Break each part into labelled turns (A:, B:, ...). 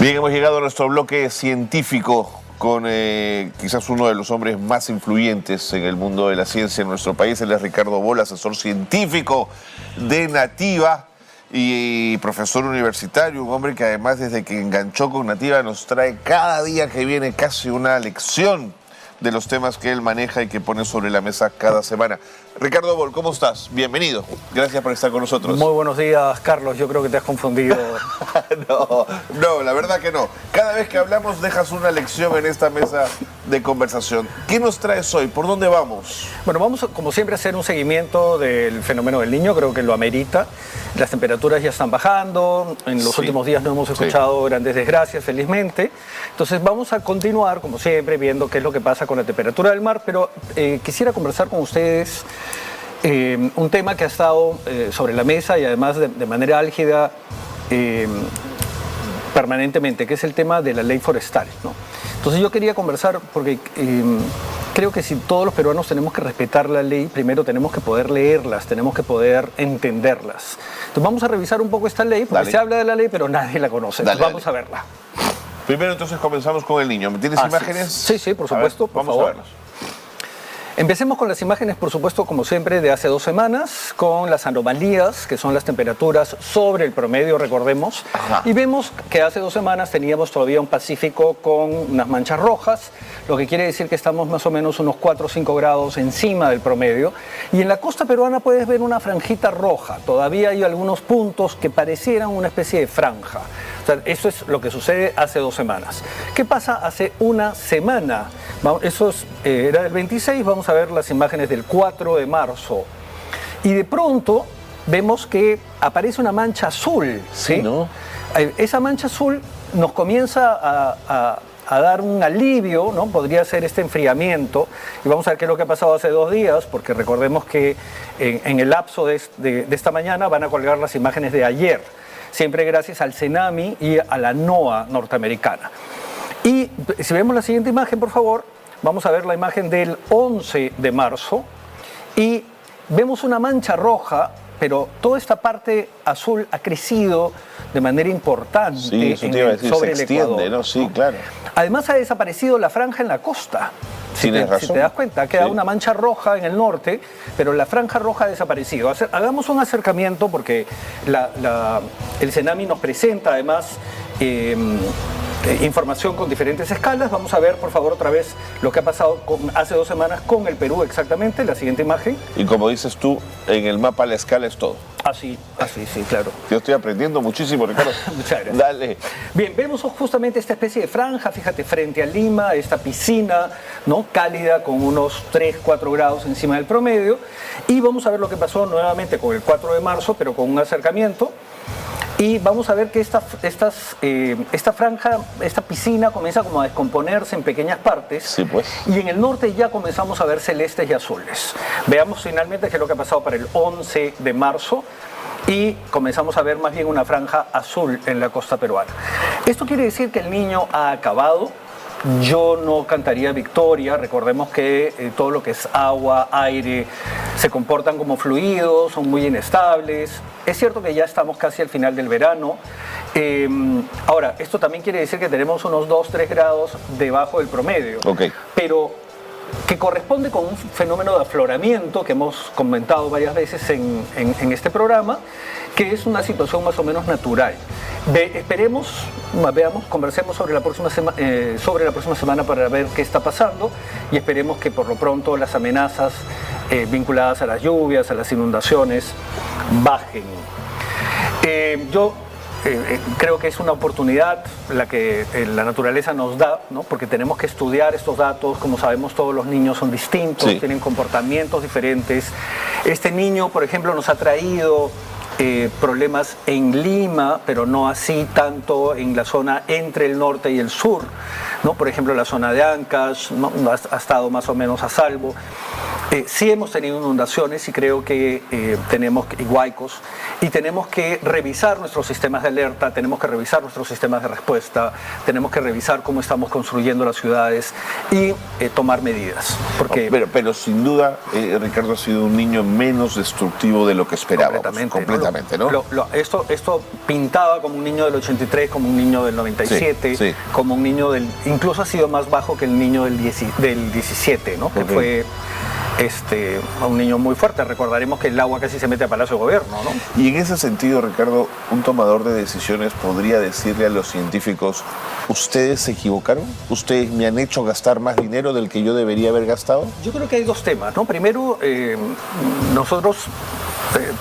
A: Bien, hemos llegado a nuestro bloque científico con quizás uno de los hombres más influyentes en el mundo de la ciencia en nuestro país. Él es Ricardo Boll, asesor científico de Nativa y profesor universitario, un hombre que además desde que enganchó con Nativa nos trae cada día que viene casi una lección de los temas que él maneja y que pone sobre la mesa cada semana. Ricardo Boll, ¿cómo estás? Bienvenido. Gracias por estar con nosotros.
B: Muy buenos días, Carlos. Yo creo que te has confundido.
A: No, la verdad que no. Cada vez que hablamos dejas una lección en esta mesa de conversación. ¿Qué nos traes hoy? ¿Por dónde vamos?
B: Bueno, vamos como siempre a hacer un seguimiento del fenómeno del Niño. Creo que lo amerita. Las temperaturas ya están bajando. En los últimos días no hemos escuchado grandes desgracias, felizmente. Entonces vamos a continuar, como siempre, viendo qué es lo que pasa con la temperatura del mar. Pero quisiera conversar con ustedes un tema que ha estado sobre la mesa y además de manera álgida permanentemente, que es el tema de la ley forestal, ¿no? Entonces yo quería conversar porque creo que si todos los peruanos tenemos que respetar la ley, primero tenemos que poder leerlas, tenemos que poder entenderlas. Entonces vamos a revisar un poco esta ley, porque se habla de la ley, pero nadie la conoce. Entonces vamos a verla.
A: Primero entonces comenzamos con el niño. ¿Tienes imágenes?
B: Sí, por supuesto, por favor.
A: Vamos a verlas.
B: Empecemos con las imágenes, por supuesto, como siempre, de hace 2 semanas, con las anomalías, que son las temperaturas sobre el promedio, recordemos. Ajá. Y vemos que hace 2 semanas teníamos todavía un Pacífico con unas manchas rojas, lo que quiere decir que estamos más o menos unos 4 o 5 grados encima del promedio. Y en la costa peruana puedes ver una franjita roja. Todavía hay algunos puntos que parecieran una especie de franja. O sea, eso es lo que sucede hace 2 semanas. ¿Qué pasa hace una semana? Eso era del 26, vamos a ver las imágenes del 4 de marzo. Y de pronto vemos que aparece una mancha azul. ¿Sí? ¿No? Esa mancha azul nos comienza a dar un alivio, ¿no? Podría ser este enfriamiento. Y vamos a ver qué es lo que ha pasado hace 2 días, porque recordemos que en el lapso de esta mañana van a colgar las imágenes de ayer, siempre gracias al Cenami y a la NOAA norteamericana. Y si vemos la siguiente imagen, por favor, vamos a ver la imagen del 11 de marzo y vemos una mancha roja, pero toda esta parte azul ha crecido de manera importante
A: sobre el Ecuador, ¿no? Sí, claro.
B: Además ha desaparecido la franja en la costa. Si te das cuenta, queda una mancha roja en el norte, pero la franja roja ha desaparecido. Hagamos un acercamiento porque el Cenami nos presenta además información con diferentes escalas. Vamos a ver, por favor, otra vez lo que ha pasado hace 2 semanas con el Perú exactamente. La siguiente imagen.
A: Y como dices tú, en el mapa la escala es todo.
B: Así, sí, claro.
A: Yo estoy aprendiendo muchísimo, Ricardo.
B: Muchas gracias.
A: Dale.
B: Bien, vemos justamente esta especie de franja, fíjate, frente a Lima, esta piscina, ¿no? Cálida con unos 3-4 grados encima del promedio. Y vamos a ver lo que pasó nuevamente con el 4 de marzo, pero con un acercamiento. Y vamos a ver que esta franja, esta piscina comienza como a descomponerse en pequeñas partes.
A: Sí, pues.
B: Y en el norte ya comenzamos a ver celestes y azules. Veamos finalmente qué es lo que ha pasado para el 11 de marzo. Y comenzamos a ver más bien una franja azul en la costa peruana. Esto quiere decir que el Niño ha acabado. Yo no cantaría victoria. Recordemos que todo lo que es agua, aire, se comportan como fluidos, son muy inestables. Es cierto que ya estamos casi al final del verano. Ahora, esto también quiere decir que tenemos unos 2-3 grados debajo del promedio.
A: Okay.
B: Pero que corresponde con un fenómeno de afloramiento que hemos comentado varias veces en este programa, que es una situación más o menos natural. Veamos, conversemos sobre la próxima semana para ver qué está pasando y esperemos que por lo pronto las amenazas vinculadas a las lluvias, a las inundaciones, bajen. Creo que es una oportunidad la que la naturaleza nos da, ¿no? Porque tenemos que estudiar estos datos. Como sabemos, todos los niños son distintos, tienen comportamientos diferentes. Este niño, por ejemplo, nos ha traído problemas en Lima, pero no así tanto en la zona entre el norte y el sur, ¿no? Por ejemplo, la zona de Ancash, ¿no? ha estado más o menos a salvo. Sí hemos tenido inundaciones y creo que y huaicos, y tenemos que revisar nuestros sistemas de alerta, tenemos que revisar nuestros sistemas de respuesta, tenemos que revisar cómo estamos construyendo las ciudades y tomar medidas. Porque
A: pero sin duda, Ricardo ha sido un niño menos destructivo de lo que esperábamos.
B: Completamente,
A: ¿no?
B: Esto pintaba como un niño del 83, como un niño del 97,
A: sí.
B: como un niño incluso ha sido más bajo que el niño del 17, ¿no? Que fue un niño muy fuerte. Recordaremos que el agua casi se mete a Palacio de Gobierno, ¿no?
A: Y en ese sentido, Ricardo, un tomador de decisiones podría decirle a los científicos: ¿ustedes se equivocaron? ¿Ustedes me han hecho gastar más dinero del que yo debería haber gastado?
B: Yo creo que hay dos temas, ¿no? Primero, nosotros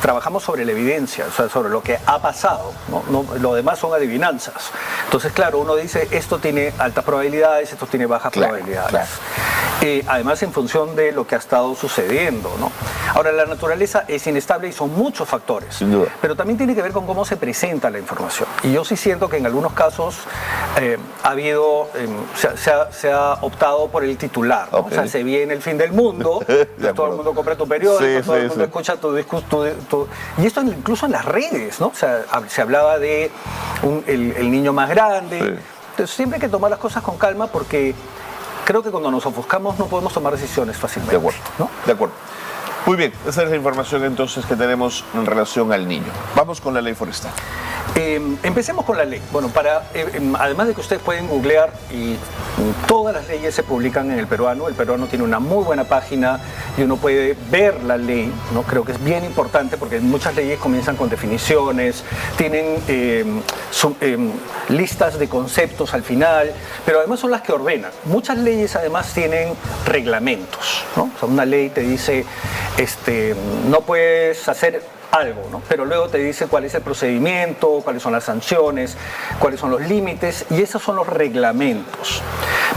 B: trabajamos sobre la evidencia, o sea, sobre lo que ha pasado, ¿no? Lo demás son adivinanzas. Entonces, claro, uno dice, esto tiene altas probabilidades, esto tiene bajas probabilidades.
A: Claro.
B: Además, en función de lo que ha estado sucediendo, ¿no? Ahora, la naturaleza es inestable y son muchos factores.
A: Sin duda.
B: Pero también tiene que ver con cómo se presenta la información. Y yo sí siento que en algunos casos ha habido, se ha optado por el titular, ¿no?
A: Okay.
B: O sea, se viene el fin del mundo, todo el mundo compra tu periódico, todo el mundo escucha tu discurso. Y esto incluso en las redes, ¿no? O sea, se hablaba de el niño más grande.
A: Sí.
B: Entonces, siempre hay que tomar las cosas con calma porque creo que cuando nos ofuscamos no podemos tomar decisiones fácilmente.
A: De acuerdo,
B: ¿no?
A: De acuerdo. Muy bien, esa es la información entonces que tenemos en relación al niño. Vamos con la ley forestal.
B: Empecemos con la ley. Bueno, además de que ustedes pueden googlear y todas las leyes se publican en El Peruano tiene una muy buena página y uno puede ver la ley, ¿no? Creo que es bien importante porque muchas leyes comienzan con definiciones, tienen listas de conceptos al final, pero además son las que ordenan. Muchas leyes además tienen reglamentos, ¿no? O sea, una ley te dice, no puedes hacer algo, ¿no? Pero luego te dice cuál es el procedimiento, cuáles son las sanciones, cuáles son los límites, y esos son los reglamentos.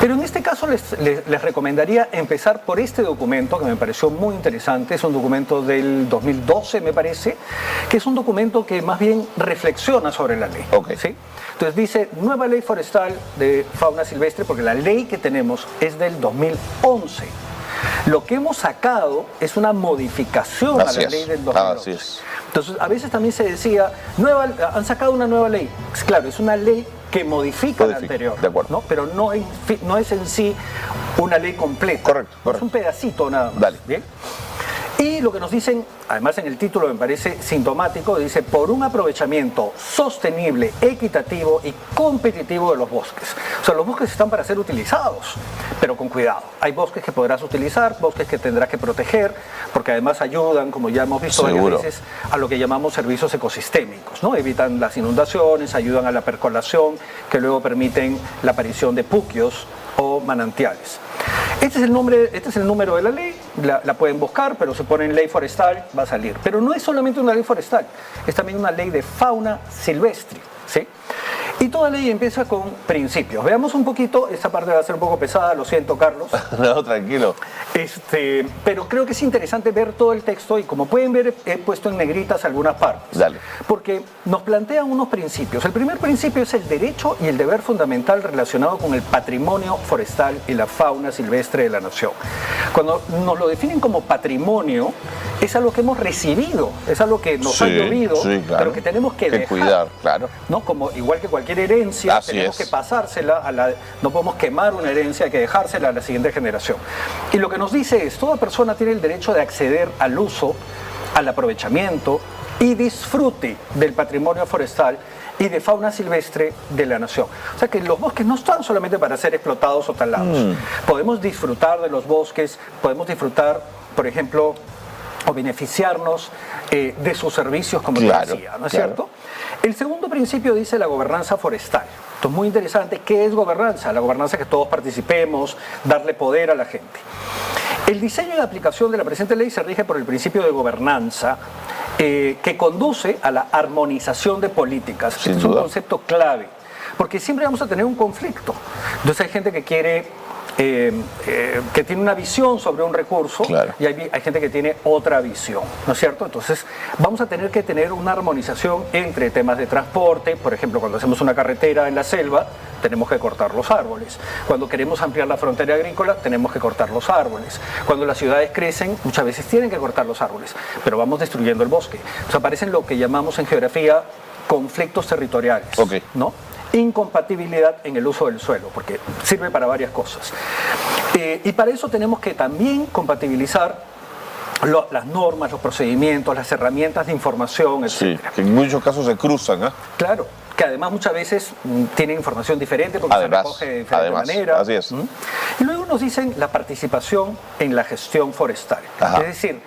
B: Pero en este caso les recomendaría empezar por este documento que me pareció muy interesante. Es un documento del 2012, me parece, que es un documento que más bien reflexiona sobre la ley.
A: Okay.
B: ¿Sí? Entonces dice, nueva ley forestal de fauna silvestre, porque la ley que tenemos es del 2011. Lo que hemos sacado es una modificación a la ley del 2011. Entonces, a veces también se decía, han sacado una nueva ley. Claro, es una ley que modifica la anterior,
A: de acuerdo,
B: ¿no? Pero no es en sí una ley completa.
A: Correcto.
B: Es un pedacito nada más.
A: Dale.
B: ¿Bien? Y lo que nos dicen, además en el título me parece sintomático, dice, por un aprovechamiento sostenible, equitativo y competitivo de los bosques. O sea, los bosques están para ser utilizados, pero con cuidado. Hay bosques que podrás utilizar, bosques que tendrás que proteger, porque además ayudan, como ya hemos visto varias veces, a lo que llamamos servicios ecosistémicos, ¿no? Evitan las inundaciones, ayudan a la percolación, que luego permiten la aparición de puquios o manantiales. Este es el número de la ley, la pueden buscar, pero se ponen ley forestal, va a salir. Pero no es solamente una ley forestal, es también una ley de fauna silvestre, ¿sí? Y toda ley empieza con principios. Veamos un poquito, esta parte va a ser un poco pesada, lo siento, Carlos.
A: No, tranquilo.
B: Pero creo que es interesante ver todo el texto y como pueden ver he puesto en negritas algunas partes.
A: Dale.
B: Porque nos plantean unos principios. El primer principio es el derecho y el deber fundamental relacionado con el patrimonio forestal y la fauna silvestre de la nación. Cuando nos lo definen como patrimonio, es algo que hemos recibido, es algo que nos ha llovido, claro, pero que tenemos que dejar,
A: cuidar, claro.
B: ¿no? Como, igual que cualquier herencia, tenemos que pasársela no podemos quemar una herencia, hay que dejársela a la siguiente generación. Y lo que nos dice es, toda persona tiene el derecho de acceder al uso, al aprovechamiento y disfrute del patrimonio forestal y de fauna silvestre de la nación. O sea que los bosques no están solamente para ser explotados o talados. Podemos disfrutar de los bosques, podemos disfrutar, por ejemplo, o beneficiarnos de sus servicios, como te decía, ¿no es cierto? El segundo principio dice la gobernanza forestal. Esto es muy interesante. ¿Qué es gobernanza? La gobernanza es que todos participemos, darle poder a la gente. El diseño y la aplicación de la presente ley se rige por el principio de gobernanza que conduce a la armonización de políticas. Este es un concepto clave, porque siempre vamos a tener un conflicto. Entonces hay gente que quiere que tiene una visión sobre un recurso, y hay gente que tiene otra visión, ¿no es cierto? Entonces vamos a tener que tener una armonización entre temas de transporte. Por ejemplo, cuando hacemos una carretera en la selva, tenemos que cortar los árboles. Cuando queremos ampliar la frontera agrícola, tenemos que cortar los árboles. Cuando las ciudades crecen, muchas veces tienen que cortar los árboles, pero vamos destruyendo el bosque. O sea, aparecen lo que llamamos en geografía conflictos territoriales, ¿no? Incompatibilidad en el uso del suelo, porque sirve para varias cosas. Y para eso tenemos que también compatibilizar las normas, los procedimientos, las herramientas de información, etc.
A: Sí, que en muchos casos se cruzan, ¿eh?
B: Claro, que además muchas veces tienen información diferente porque se recoge de diferente manera.
A: Así es.
B: Y luego nos dicen la participación en la gestión forestal. Ajá. Es decir,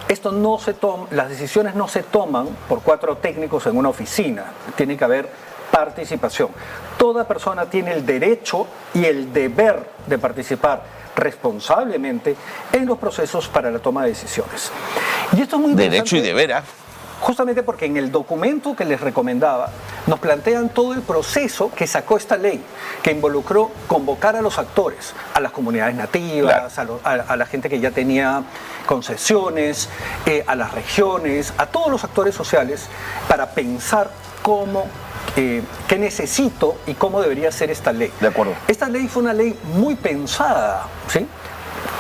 B: esto no se las decisiones no se toman por 4 técnicos en una oficina, tiene que haber participación. Toda persona tiene el derecho y el deber de participar responsablemente en los procesos para la toma de decisiones. Y esto es muy interesante.
A: Derecho y deber, ¿eh?
B: Justamente porque en el documento que les recomendaba nos plantean todo el proceso que sacó esta ley, que involucró convocar a los actores, a las comunidades nativas, claro, a la gente que ya tenía concesiones, a las regiones, a todos los actores sociales, para pensar qué necesito y cómo debería ser esta ley.
A: De acuerdo.
B: Esta ley fue una ley muy pensada, ¿sí?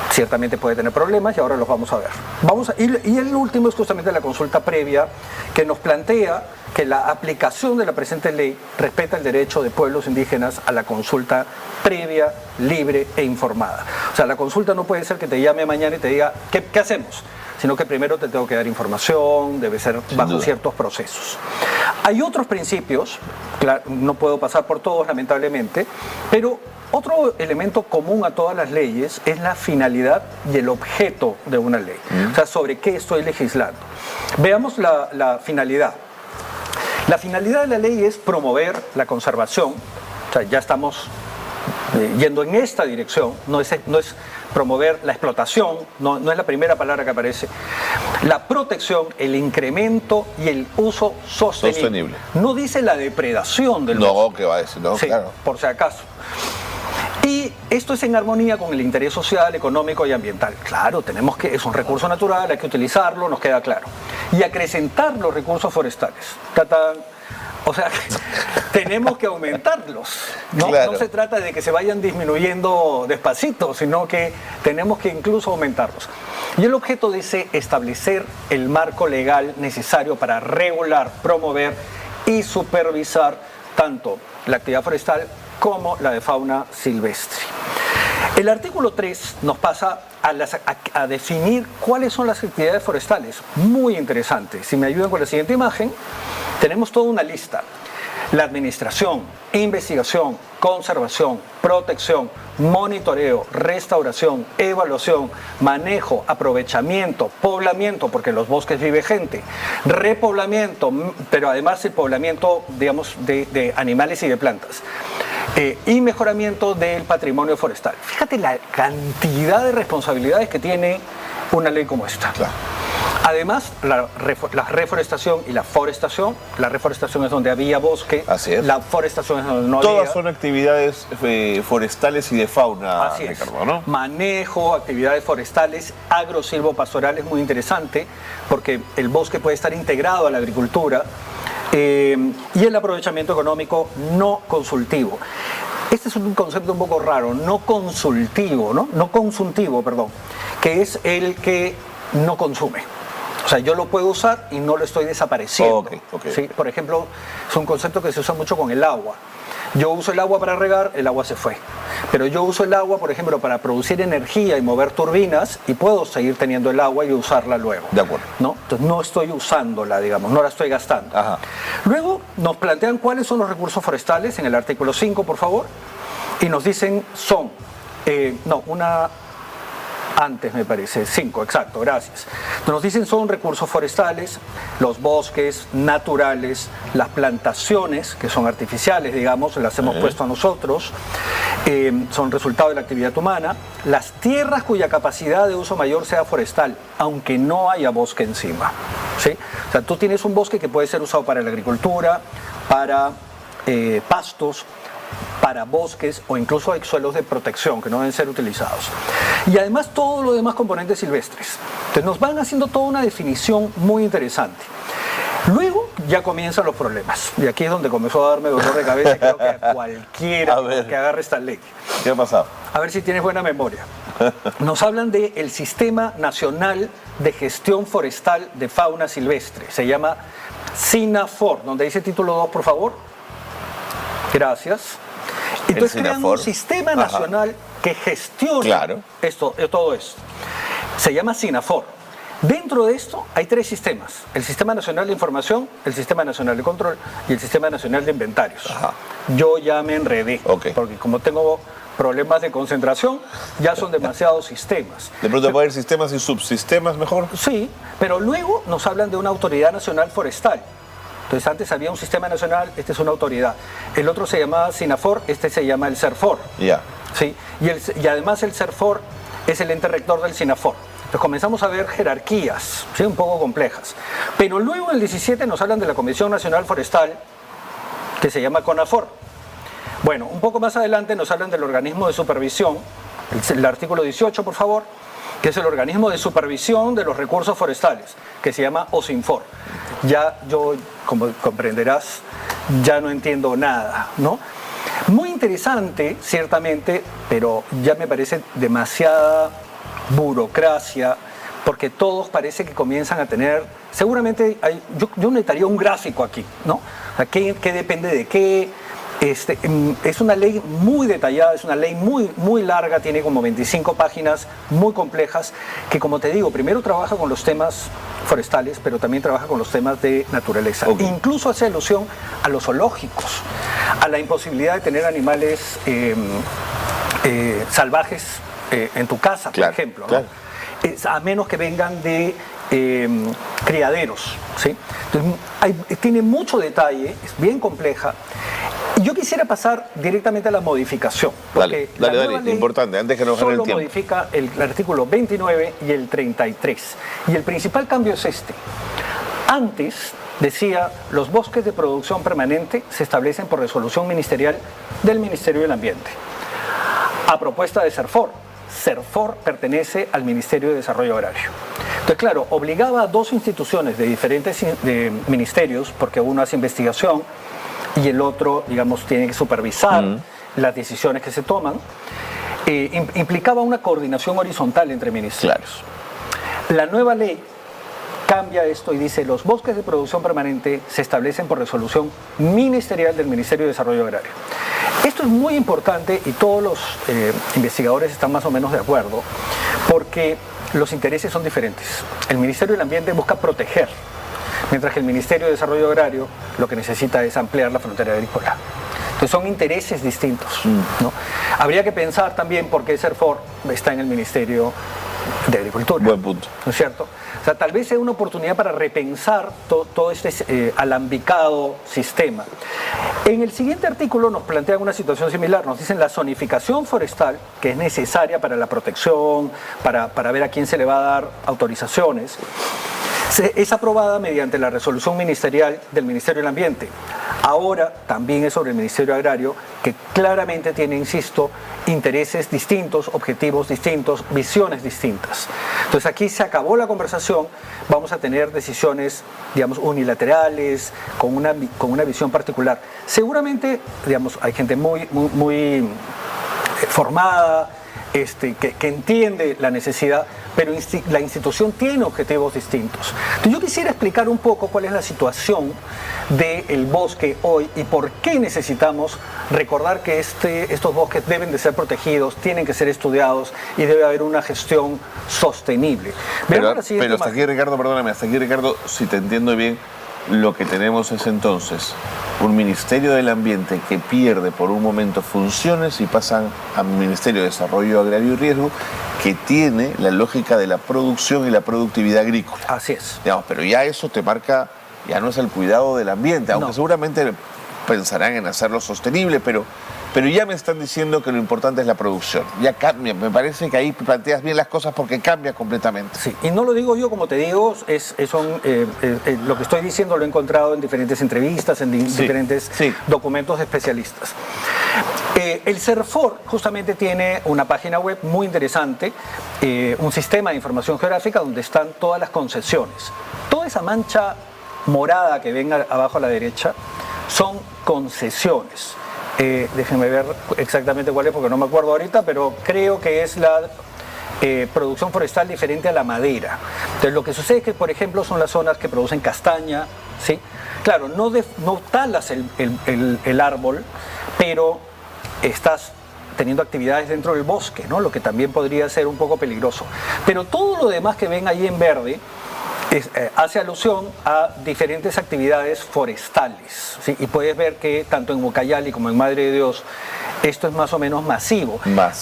B: Ciertamente puede tener problemas y ahora los vamos a ver. Y el último es justamente la consulta previa, que nos plantea que la aplicación de la presente ley respeta el derecho de pueblos indígenas a la consulta previa, libre e informada. O sea, la consulta no puede ser que te llame mañana y te diga, ¿qué hacemos? Sino que primero te tengo que dar información, debe ser bajo ciertos procesos. Hay otros principios, claro, no puedo pasar por todos lamentablemente, pero otro elemento común a todas las leyes es la finalidad y el objeto de una ley. O sea, sobre qué estoy legislando. Veamos la finalidad. La finalidad de la ley es promover la conservación. O sea, ya estamos yendo en esta dirección, no es promover la explotación, no es la primera palabra que aparece. La protección, el incremento y el uso sostenible. No dice la depredación del bosque.
A: No, ¿qué va a decir? No,
B: sí,
A: claro.
B: Por si acaso. Y esto es en armonía con el interés social, económico y ambiental. Claro, es un recurso natural, hay que utilizarlo, nos queda claro. Y acrecentar los recursos forestales. O sea, tenemos que aumentarlos. ¿No? Claro. No se trata de que se vayan disminuyendo despacito, sino que tenemos que incluso aumentarlos. Y el objeto dice establecer el marco legal necesario para regular, promover y supervisar tanto la actividad forestal como la de fauna silvestre. El artículo 3 nos pasa a definir cuáles son las actividades forestales. Muy interesante. Si me ayudan con la siguiente imagen, tenemos toda una lista. La administración, investigación, conservación, protección, monitoreo, restauración, evaluación, manejo, aprovechamiento, poblamiento, porque en los bosques vive gente, repoblamiento, pero además el poblamiento, digamos, de animales y de plantas. Y mejoramiento del patrimonio forestal. Fíjate la cantidad de responsabilidades que tiene una ley como esta. Claro. Además, la reforestación y la forestación. La reforestación es donde había bosque.
A: Así es.
B: La forestación es donde no había.
A: Todas son actividades forestales y de fauna,
B: Así es.
A: Ricardo, ¿no?
B: Manejo, actividades forestales, agrosilvopastoral es muy interesante porque el bosque puede estar integrado a la agricultura. Y el aprovechamiento económico no consultivo. Este es un concepto un poco raro, no consultivo, no consultivo, perdón, que es el que no consume. O sea, yo lo puedo usar y no lo estoy desapareciendo.
A: Okay.
B: ¿Sí? Por ejemplo, es un concepto que se usa mucho con el agua. Yo uso el agua para regar, el agua se fue. Pero yo uso el agua, por ejemplo, para producir energía y mover turbinas y puedo seguir teniendo el agua y usarla luego.
A: De acuerdo.
B: ¿No? Entonces no estoy usándola, digamos, no la estoy gastando.
A: Ajá.
B: Luego nos plantean cuáles son los recursos forestales en el artículo 5, por favor. Y nos dicen antes me parece, 5, exacto, gracias. Nos dicen son recursos forestales, los bosques naturales, las plantaciones, que son artificiales, digamos, las hemos puesto a nosotros, son resultado de la actividad humana, las tierras cuya capacidad de uso mayor sea forestal, aunque no haya bosque encima. ¿Sí? O sea, tú tienes un bosque que puede ser usado para la agricultura, para pastos, para bosques o incluso hay suelos de protección que no deben ser utilizados. Y además todos los demás componentes silvestres. Entonces nos van haciendo toda una definición muy interesante. Luego ya comienzan los problemas. Y aquí es donde comenzó a darme dolor de cabeza y creo que a cualquiera que agarre esta ley.
A: ¿Qué ha pasado?
B: A ver si tienes buena memoria. Nos hablan del Sistema Nacional de Gestión Forestal de Fauna Silvestre. Se llama SINAFOR. Donde dice título 2, por favor. Gracias. Entonces crean un sistema nacional que gestiona todo esto. Se llama SINAFOR. Dentro de esto hay 3 sistemas: el Sistema Nacional de Información, el Sistema Nacional de Control y el Sistema Nacional de Inventarios. Yo ya me enredé, porque como tengo problemas de concentración, ya son demasiados sistemas.
A: ¿De pronto puede haber sistemas y subsistemas mejor?
B: Sí, pero luego nos hablan de una autoridad nacional forestal. Entonces antes había un sistema nacional, este es una autoridad. El otro se llamaba SINAFOR, este se llama el SERFOR. ¿Sí? Y además el SERFOR es el ente rector del SINAFOR. Entonces comenzamos a ver jerarquías, ¿sí? Un poco complejas. Pero luego en el 17 nos hablan de la Comisión Nacional Forestal, que se llama CONAFOR. Bueno, un poco más adelante nos hablan del organismo de supervisión, el artículo 18, por favor, que es el organismo de supervisión de los recursos forestales, que se llama OSINFOR. Ya yo, como comprenderás, ya no entiendo nada, ¿no? Muy interesante, ciertamente, pero ya me parece demasiada burocracia, porque todos parece que comienzan a tener, seguramente yo necesitaría un gráfico aquí, ¿no? O sea, ¿qué depende de qué? Es una ley muy detallada, es una ley muy larga, tiene como 25 páginas, muy complejas, que como te digo, primero trabaja con los temas forestales, pero también trabaja con los temas de naturaleza. Incluso hace alusión a los zoológicos, a la imposibilidad de tener animales salvajes en tu casa, por ejemplo, ¿no? A menos que vengan de criaderos, ¿sí? Entonces, tiene mucho detalle, es bien compleja. Y yo quisiera pasar directamente a la modificación.
A: Dale, importante, antes que nos gane el tiempo.
B: Solo modifica el artículo 29 y el 33. Y el principal cambio es este. Antes decía, los bosques de producción permanente se establecen por resolución ministerial del Ministerio del Ambiente. A propuesta de SERFOR. SERFOR pertenece al Ministerio de Desarrollo Agrario. Entonces, claro, obligaba a 2 instituciones de diferentes ministerios, porque uno hace investigación y el otro, digamos, tiene que supervisar las decisiones que se toman, implicaba una coordinación horizontal entre ministerios. La nueva ley cambia esto y dice, los bosques de producción permanente se establecen por resolución ministerial del Ministerio de Desarrollo Agrario. Esto es muy importante y todos los investigadores están más o menos de acuerdo, porque los intereses son diferentes. El Ministerio del Ambiente busca proteger, mientras que el Ministerio de Desarrollo Agrario lo que necesita es ampliar la frontera agrícola. Entonces son intereses distintos, ¿no? Habría que pensar también por qué SERFOR está en el Ministerio de Agricultura.
A: Buen punto.
B: ¿No es cierto? O sea, tal vez sea una oportunidad para repensar todo este alambicado sistema. En el siguiente artículo nos plantean una situación similar. Nos dicen la zonificación forestal, que es necesaria para la protección, para ver a quién se le va a dar autorizaciones, es aprobada mediante la resolución ministerial del Ministerio del Ambiente. Ahora también es sobre el Ministerio Agrario, que claramente tiene, insisto, intereses distintos, objetivos distintos, visiones distintas. Entonces aquí se acabó la conversación, vamos a tener decisiones, digamos, unilaterales, con una visión particular. Seguramente, digamos, hay gente muy formada, que entiende la necesidad, pero la institución tiene objetivos distintos. Entonces yo quisiera explicar un poco cuál es la situación del bosque hoy y por qué necesitamos recordar que estos bosques deben de ser protegidos, tienen que ser estudiados y debe haber una gestión sostenible.
A: Pero hasta aquí, Ricardo, perdóname, si te entiendo bien, lo que tenemos es entonces un Ministerio del Ambiente que pierde por un momento funciones y pasan al Ministerio de Desarrollo Agrario y Riesgo, que tiene la lógica de la producción y la productividad agrícola.
B: Así es.
A: Digamos, pero ya eso te marca, ya no es el cuidado del ambiente, aunque seguramente pensarán en hacerlo sostenible, pero ya me están diciendo que lo importante es la producción. Ya cambia, me parece que ahí planteas bien las cosas porque cambia completamente.
B: Sí, y no lo digo yo, como te digo, lo que estoy diciendo lo he encontrado en diferentes entrevistas, en diferentes documentos de especialistas. El SERFOR justamente tiene una página web muy interesante, un sistema de información geográfica donde están todas las concesiones. Toda esa mancha morada que ven abajo a la derecha son concesiones. Déjenme ver exactamente cuál es porque no me acuerdo ahorita, pero creo que es la producción forestal diferente a la madera. Entonces lo que sucede es que, por ejemplo, son las zonas que producen castaña, ¿sí? Claro, no talas el árbol, pero estás teniendo actividades dentro del bosque, ¿no? Lo que también podría ser un poco peligroso. Pero todo lo demás que ven ahí en verde hace alusión a diferentes actividades forestales, ¿sí? Y puedes ver que tanto en Ucayali como en Madre de Dios esto es más o menos masivo.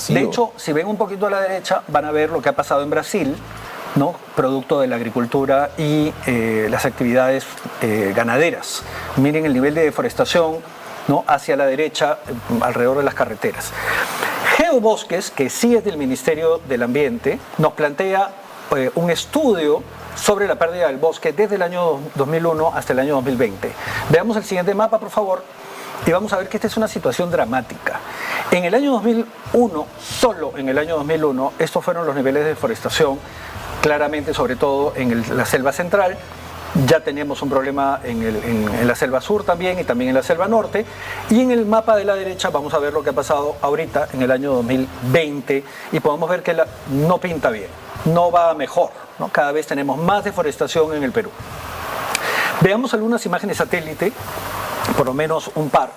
B: De hecho, si ven un poquito a la derecha, van a ver lo que ha pasado en Brasil, ¿no? Producto de la agricultura y las actividades ganaderas. Miren el nivel de deforestación, ¿no? Hacia la derecha, alrededor de las carreteras. Geobosques, que sí es del Ministerio del Ambiente, nos plantea un estudio sobre la pérdida del bosque desde el año 2001 hasta el año 2020. Veamos el siguiente mapa, por favor, y vamos a ver que esta es una situación dramática. En el año 2001, solo en el año 2001, estos fueron los niveles de deforestación, claramente, sobre todo en la selva central. Ya tenemos un problema en la selva sur también y también en la selva norte. Y en el mapa de la derecha vamos a ver lo que ha pasado ahorita en el año 2020 y podemos ver que no pinta bien, no va mejor, ¿no? Cada vez tenemos más deforestación en el Perú. Veamos algunas imágenes satélite, por lo menos un par,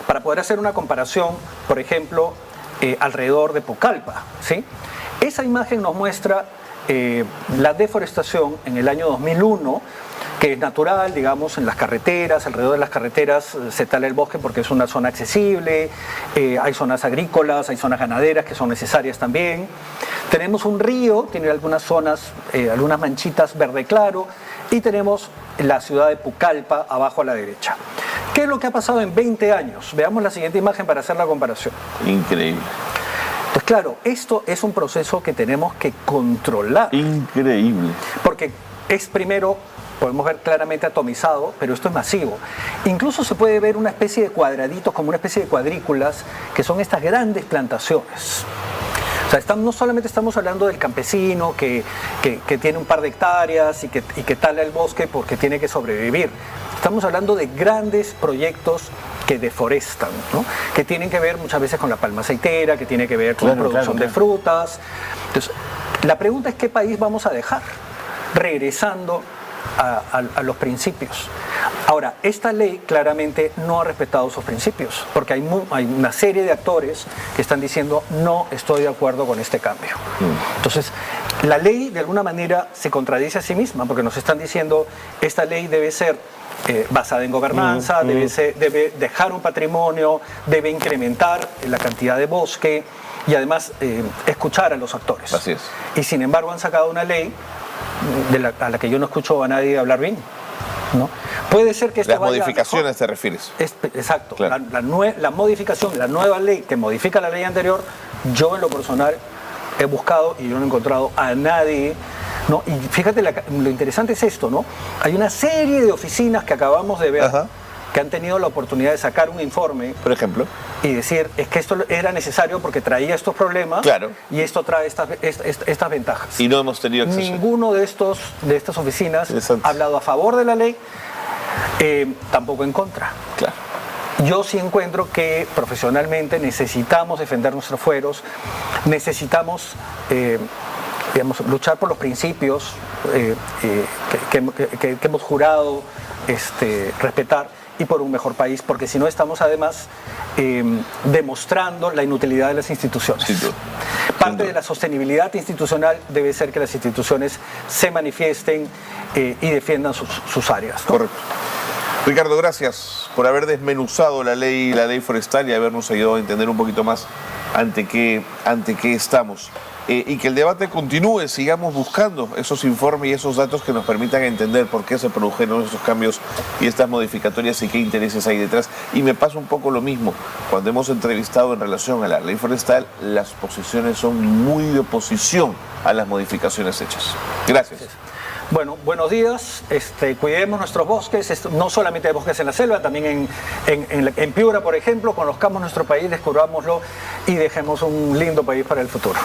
B: para poder hacer una comparación, por ejemplo, alrededor de Pucallpa, ¿sí? Esa imagen nos muestra la deforestación en el año 2001, que es natural, digamos, en las carreteras, alrededor de las carreteras se tala el bosque porque es una zona accesible, hay zonas agrícolas, hay zonas ganaderas que son necesarias también. Tenemos un río, tiene algunas zonas, algunas manchitas verde claro, y tenemos la ciudad de Pucallpa abajo a la derecha. ¿Qué es lo que ha pasado en 20 años? Veamos la siguiente imagen para hacer la comparación.
A: Increíble.
B: Pues claro, esto es un proceso que tenemos que controlar.
A: Increíble.
B: Porque es primero, podemos ver claramente atomizado, pero esto es masivo. Incluso se puede ver una especie de cuadraditos, como una especie de cuadrículas, que son estas grandes plantaciones. O sea, no solamente estamos hablando del campesino que tiene un par de hectáreas y que tala el bosque porque tiene que sobrevivir. Estamos hablando de grandes proyectos que deforestan, ¿no? Que tienen que ver muchas veces con la palma aceitera, que tiene que ver con la producción de frutas. Entonces, la pregunta es ¿qué país vamos a dejar? Regresando a los principios. Ahora, esta ley claramente no ha respetado sus principios, porque hay una serie de actores que están diciendo no estoy de acuerdo con este cambio. Entonces, la ley de alguna manera se contradice a sí misma, porque nos están diciendo esta ley debe ser basada en gobernanza, debe dejar un patrimonio, debe incrementar la cantidad de bosque y además escuchar a los actores.
A: Así es.
B: Y sin embargo han sacado una ley a la que yo no escucho a nadie hablar bien, ¿no? Puede ser que esto
A: las modificaciones te refieres.
B: Exacto.
A: Claro.
B: La modificación, la nueva ley que modifica la ley anterior, yo en lo personal he buscado y yo no he encontrado a nadie, ¿no? Y fíjate, lo interesante es esto, ¿no? Hay una serie de oficinas que acabamos de ver, ajá, que han tenido la oportunidad de sacar un informe,
A: por ejemplo,
B: y decir, es que esto era necesario porque traía estos problemas,
A: claro,
B: y esto trae estas ventajas.
A: Y no hemos tenido acceso.
B: Ninguno de estas oficinas ha hablado a favor de la ley, tampoco en contra.
A: Claro.
B: Yo sí encuentro que profesionalmente necesitamos defender nuestros fueros, necesitamos digamos, luchar por los principios que hemos jurado respetar y por un mejor país, porque si no estamos además demostrando la inutilidad de las instituciones. Parte de la sostenibilidad institucional debe ser que las instituciones se manifiesten y defiendan sus áreas, ¿no?
A: Correcto. Ricardo, gracias por haber desmenuzado la ley forestal y habernos ayudado a entender un poquito más ante qué estamos. Y que el debate continúe, sigamos buscando esos informes y esos datos que nos permitan entender por qué se produjeron estos cambios y estas modificatorias y qué intereses hay detrás. Y me pasa un poco lo mismo. Cuando hemos entrevistado en relación a la ley forestal, las posiciones son muy de oposición a las modificaciones hechas. Gracias.
B: Bueno, buenos días. Cuidemos nuestros bosques, no solamente hay bosques en la selva, también en Piura, por ejemplo, conozcamos nuestro país, descubrámoslo y dejemos un lindo país para el futuro.